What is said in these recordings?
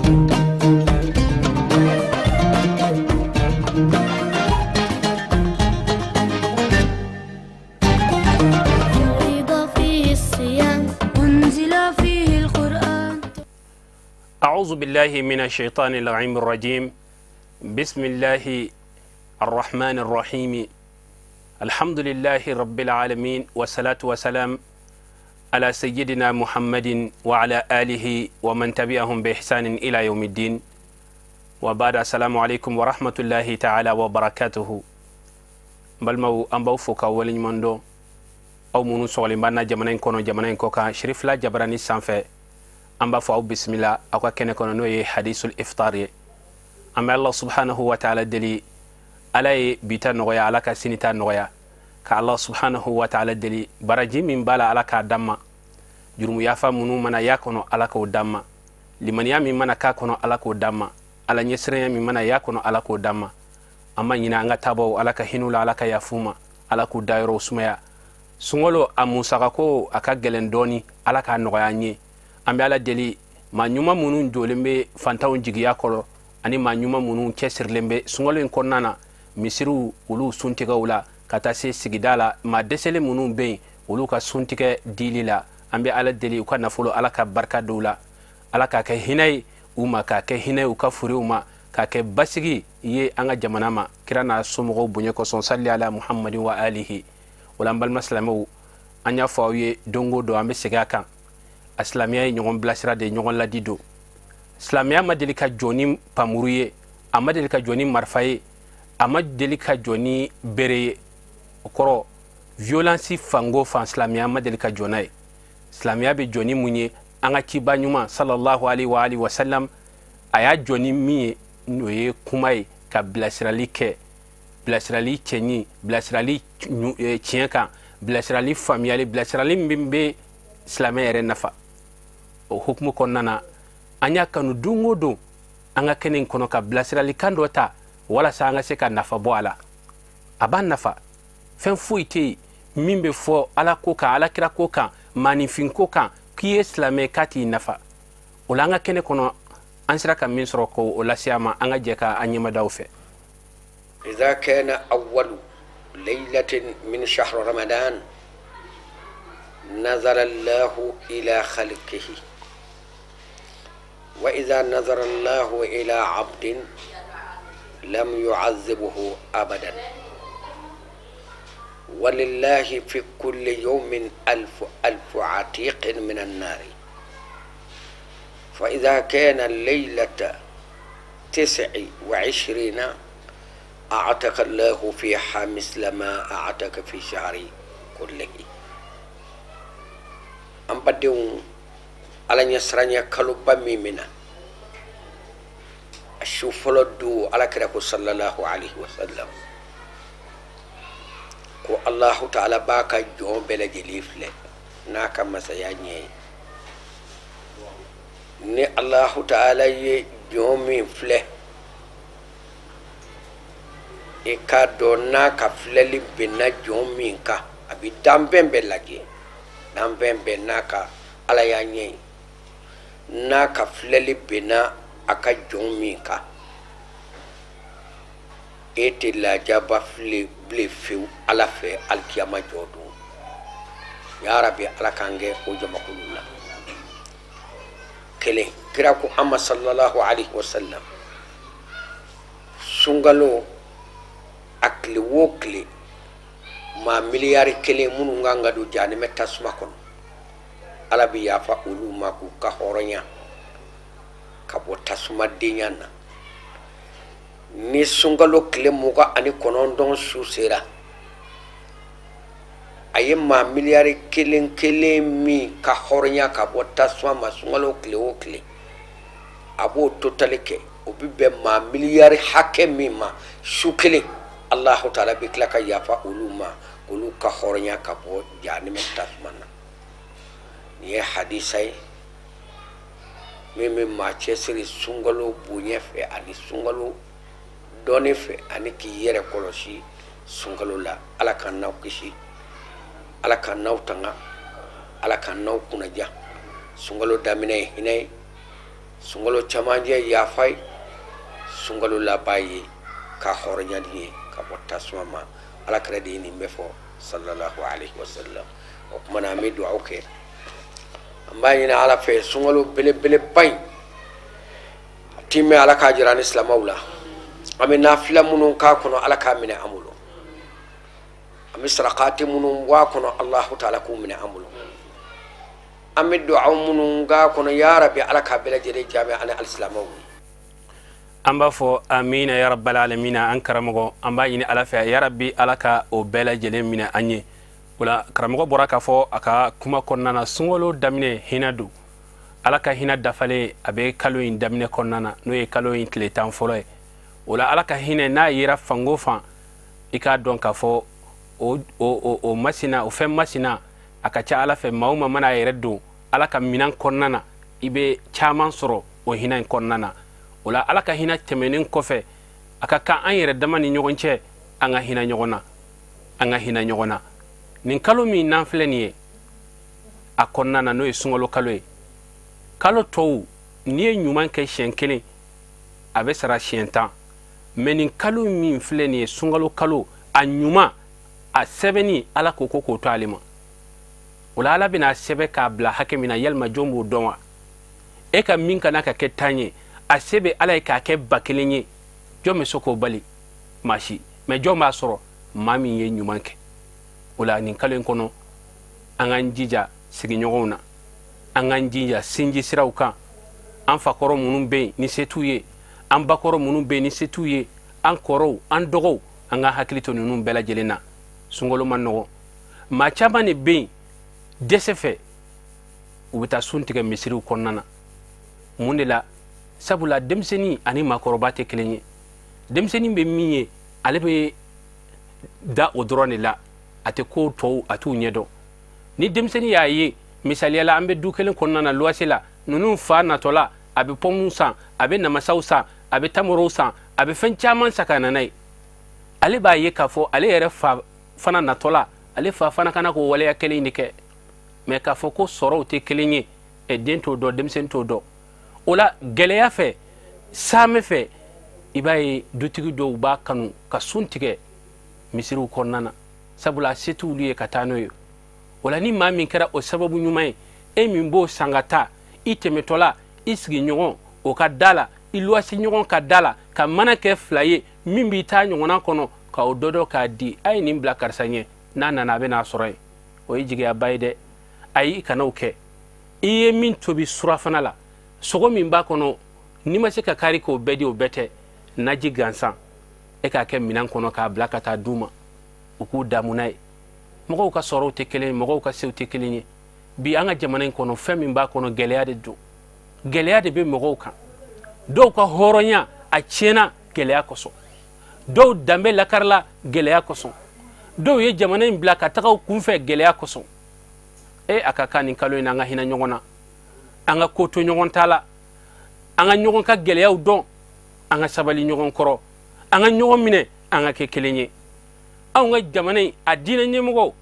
أعوذ بالله من الشيطان اللعين الرجيم. بسم الله الرحمن الرحيم. الحمد لله رب العالمين، والصلاة والسلام على سيدنا محمد وعلى آله ومن تبعهم بإحسان إلى يوم الدين. وبعد السلام عليكم ورحمة الله تعالى وبركاته. بلمو أمبو فوكا ولين مندو أو منو سولين بانا جمانين كونو جمانين كوكا شريف لا جبراني سانفي أمبا فاو بسم الله أكوا كنا كنا نوي حديث الإفطار. أما الله سبحانه وتعالى دلي على بيتا نغيا على كسينتا نغيا كالله سبحانه وتعالى دلي برجي من بالا على كدما جرم يافا منو منا يكونو على كودما لمن يامي منا كاكونو على كودما على نيسرين من منا يكونو على كودما أما ينا أنغا تابو على كهينولا على كيافوما على كودايرو سميا سungolo amusakako akagelen doni على كنغيا ني ambe ala deli ma nyuma munun jolembe fantawon jigiya kolo ani ma nyuma munun kesirlembe sungolo en konnana misiru ulu suntiga wala kata se sigidala ma desele munun be ulu ka suntike dilila ambe ala deli ko nafulo ala ka barka dula ala ka ke hinay uma ka ke hinay ka furi uma ka ke basigi ye anga jamana ma kirana somo bunye ko son salli ala muhammadin wa alihi wala mbal maslamu anya fawye dongo do ambe sigaka Islamia yi ɲɔgɔn bilasira de ɲɔgɔn ladido. Islamia ma deli ka jɔni pamuru ye, a ma deli ka jɔni marifa ye, a ma deli ka jɔni bere ye. O kɔrɔ violence fango fan Islamia ma deli ka jɔna ye. Islamia be jɔni mun ye an ka ciba ɲuman sallallahu alaihi wa sallam a y'a jɔni min ye n'o ye kuma ye ka bilasirali kɛ, bilasirali cɛɲi, bilasirali tiɲɛ kan, bilasirali faamuyali, bilasirali min bɛ Islamia yɛrɛ nafa. O hukumu kɔnɔna an y'a kanu don o don an ka kɛnɛ in kɔnɔ ka bilasiralikan dɔ ta walasa an ka se ka nafa bɔ a la. A b'a nafa fɛn foyi tɛ yen min bɛ fɔ ala ko kan alakira ko kan maanifin ko kan k'i ye silamɛ k'a t'i nafa. O la an ka kɛnɛ kɔnɔ an sera ka min sɔrɔ k'o lase a ma an ka jɛ ka an ɲɛmadaw fɛ. إذا كان أول ليلة من شهر رمضان نظر الله إلى خلقه، وإذا نظر الله إلى عبد لم يعذبه أبدا، ولله في كل يوم ألف عتيق من النار. فإذا كان الليلة 29 أعتق الله فيها مثل ما أعتق في شهر كله. an badenw ala ɲɛsiranya kaloba min mina a su fɔlɔ du alakira ko sallallahu alaihi wasallam ko allahu ta'ala b'a ka jɔn bɛɛ lajɛlen filɛ n'a ka masaya ɲɛ ye. ni allahu ta'ala ye jɔn min filɛ i k'a dɔn n'a ka filɛli bɛnna jɔn min kan a bɛ danfɛn bɛɛ lajɛ. Danfɛn bɛɛ n'a ka ala y'a ɲɛ ye n'a ka filɛli bɛnna a ka jɔn min kan e tɛ lajaba file bilen fewu ala fɛ alikiyama jɔ don. yarabi ala k'an kɛ o jamakulu la. kelen kira ko an ma sallallahu alaihi wasallam sunkalo a tile o tile ma miliyari kelen minnu kan ka don jahanɛmɛ tasuma kɔnɔ ala bɛ yafa olu ma k'u ka hɔrɔnya ka bɔ tasuma denya na. ni sunkalo tile 29 su sera a ye ma miliyari kelen kelen min ka hɔrɔnya ka bɔ tasuma ma sunkalo tile o tile a b'o totali kɛ o bɛ bɛn ma miliyari hakɛ min ma su kelen allahu ta'ala bɛ tila ka yafa olu ma olu ka hɔrɔnya ka bɔ jahanɛmɛ tasuma na. nin ye hadisa ye min bɛ maa cɛsiri sunkalo bonya fɛ ani sunkalo dɔɔni fɛ ani k'i yɛrɛ kɔlɔsi sunkalo la. ala k'an n'aw kisi, ala k'an n'aw tanga, ala k'an n'aw kunnaja. sunkalo daminɛ ye hinɛ ye, sungalo chamanje ya fay sungalo la baye ka hornyadi ka botta suma ala kredi ni mefo sallallahu alaihi wasallam o kuma na mi du'a ke ambayi na ala fe sungalo bele bay timme ala ka jirani islamawla ami nafila munun ka kono ala ka mine amulo ami sarakati munun wa kono allah ta'ala ku mine amulo ami du'a munun ga kono ya rabbi ala ka bele jere jami'a an al-islamawi amba fo amina ya rabbal alamin an karamogo amba yini ala fa ya rabbi alaka o bela jele mina anye wala karamogo boraka fo aka kuma konnana sungolo damine hinadu alaka hina dafale abe kalo in damine konnana no e kalo in kletan folo wala alaka hina na yira fango fa ika don ka fo o masina o fem masina aka cha ala fe mauma mana yeredo alaka minan konnana ibe chaman soro o hina konnana wala alaka hina temenin kofe aka ka an yere dama ni ɲɔgɔn cɛ an ka hina ɲɔgɔn na nin kalo min nan filɛ nin ye a kɔnɔna na n'o ye sunkalo kalo ye kalo tɔw n'i ye ɲuman kɛ siɲɛ kelen a bɛ sara siɲɛ 10 mais nin kalo min filɛ nin ye sunkalo kalo a ɲuman a sɛbɛnni ala ko k'o to ale ma wala ala bɛna sɛbɛn k'a bila hakɛ min na yalima jɔn b'o dɔn wa e ka min kana ka kɛ 10 ye a sebe ala ye k'a kɛ 1000 ye jɔn bɛ se k'o bali maa si mais jɔn b'a sɔrɔ maa min ye ɲuman kɛ o la nin kalo in kɔnɔ an k'an jija sigiɲɔgɔnw na an k'an jija sinji siraw kan an fakɔrɔ minnu bɛ yen ni se t'u ye an bakɔrɔ minnu bɛ yen ni se t'u ye an kɔrɔw an dɔgɔw an ka hakili to ninnu bɛɛ lajɛlen na sunkalo man nɔgɔ maa caman de bɛ yen dɛsɛ fɛ u bɛ taa sun tigɛ misiriw kɔnɔna na mun de la sabula denmisɛnnin ani maakɔrɔba tɛ kelen ye denmisɛnnin bɛ min ye ale bɛ da o dɔrɔn de la a tɛ ko tɔw a t'u ɲɛdɔn ni denmisɛnnin y'a ye misaliyala an bɛ du kelen kɔnɔna na luwase la ninnu fa natɔla a bɛ pɔmu san a bɛ namasaw san a bɛ tamorow san a bɛ fɛn caman san ka na n'a ye ale b'a ye k'a fɔ ale yɛrɛ fa fana natɔla ale fa fana kana k'o waleya kelen de kɛ mais k'a fɔ ko sɔrɔw tɛ kelen ye den t'o dɔn denmisɛnnin t'o dɔn o la gɛlɛya fɛ saamɛ fɛ i b'a ye dutigi dɔw b'a kanu ka sun tigɛ misiriw kɔnɔna na sabula se t'olu ye ka taa n'o ye o la ni maa min kɛra o sababu ɲuman ye e min b'o san ka taa i tɛmɛtɔla i sigiɲɔgɔn o ka da la i luwasiɲɔgɔn ka da la ka mana kɛ 2 ye min b'i taa ɲɔgɔnna kɔnɔ ka o dɔ k'a di a ye nin bila karisa ɲɛ n'a nana a bɛ n'a sɔrɔ ye o ye jigiyaba ye dɛ ayi i kana o kɛ i ye min tobi surafana la sogo min b'a kɔnɔ n'i ma se ka kari k'o bɛɛ di o bɛɛ tɛ naji gansan e k'a kɛ minan kɔnɔ k'a bila ka taa d'u ma u k'u damu n'a ye mɔgɔw ka sɔrɔw tɛ kelen ye mɔgɔw ka sew tɛ kelen ye bi an ka jamana in kɔnɔ fɛn min b'a kɔnɔ gɛlɛya de don gɛlɛya de bɛ mɔgɔw kan dɔw ka hɔrɔnya a tiɲɛna gɛlɛya kosɔn dɔw danbe lakarila gɛlɛya kosɔn dɔw ye jamana in bila ka taga u kunfɛ gɛlɛya kosɔn a ka kan nin kalo in na an ka hinɛ ɲɔgɔn na an ka ko to ɲɔgɔn ta la an ka ɲɔgɔn ka gɛlɛyaw dɔn an ka sabali ɲɔgɔn kɔrɔ an ka ɲɔgɔn minɛ an ka kɛ kelen ye anw ka jamana in a diinɛ ɲɛmɔgɔ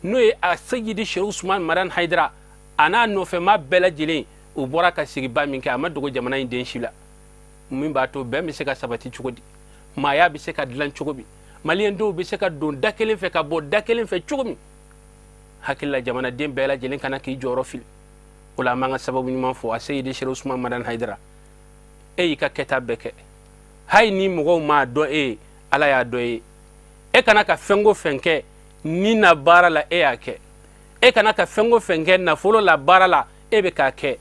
n'o ye a Seyidi Seku Usumani Mariyani Hayidara a n'a nɔfɛmaa bɛɛ lajɛlen u bɔra ka sigiba min kɛ a ma dogo jamana in den si la min b'a to bɛn bɛ se ka sabati cogo di maaya bɛ se ka dilan cogo min maliyɛn dɔw bɛ se ka don da kelen fɛ ka bɔ da kelen fɛ cogo min hakilila jamanaden bɛɛ lajɛlen kana k'i jɔyɔrɔ fili o la an b'an ka sababu ɲuman fɔ a Seyidi Seku Usumani Mariyani Hayidara e y'i ka kɛta bɛɛ kɛ hali ni mɔgɔw m'a dɔn e ye ala y'a dɔn e ye kana ka fɛn o fɛn kɛ ni na baara la e y'a kɛ e kana ka fɛn o fɛn kɛ nafolo la baara la e bɛ k'a kɛ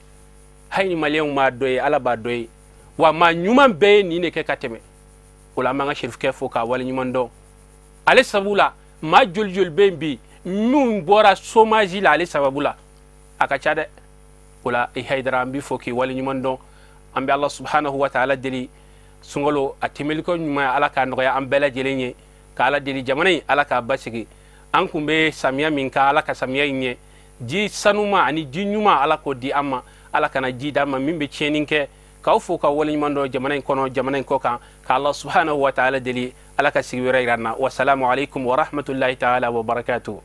hali ni maliyɛnw m'a dɔn ye ala b'a dɔn ye wa maa ɲuman bɛɛ ye nin de kɛ ka tɛmɛ o la an b'an ka serifukɛ fo k'a waleɲuman dɔn ale sababu la maa joli joli bɛ yen bi minnu bɔra chômage la ale sababu la a ka ca dɛ o la i Hayidara an b'i fo k'i waleɲuman dɔn an bɛ ala subhanahu wa ta'ala deli sunkalo a tɛmɛliko ɲuman ala k'a nɔgɔya an bɛɛ lajɛlen ye ka ala deli jamana in ala k'a basigi an kun bɛ samiya min ka ala ka samiya in ɲɛ ji sanuma ani ji ɲuman ala k'o di an ma ala kana ji d'an ma min bɛ tiɲɛni kɛ k'aw fo ka waleɲuman dɔn jamana in kɔnɔ jamana in kɔ kan ka ala subhanahu wa ta'ala deli ala ka sigi wɛrɛ yira an na wasalamu alaikum wa rahmatullahi ta'ala wa barakatuhu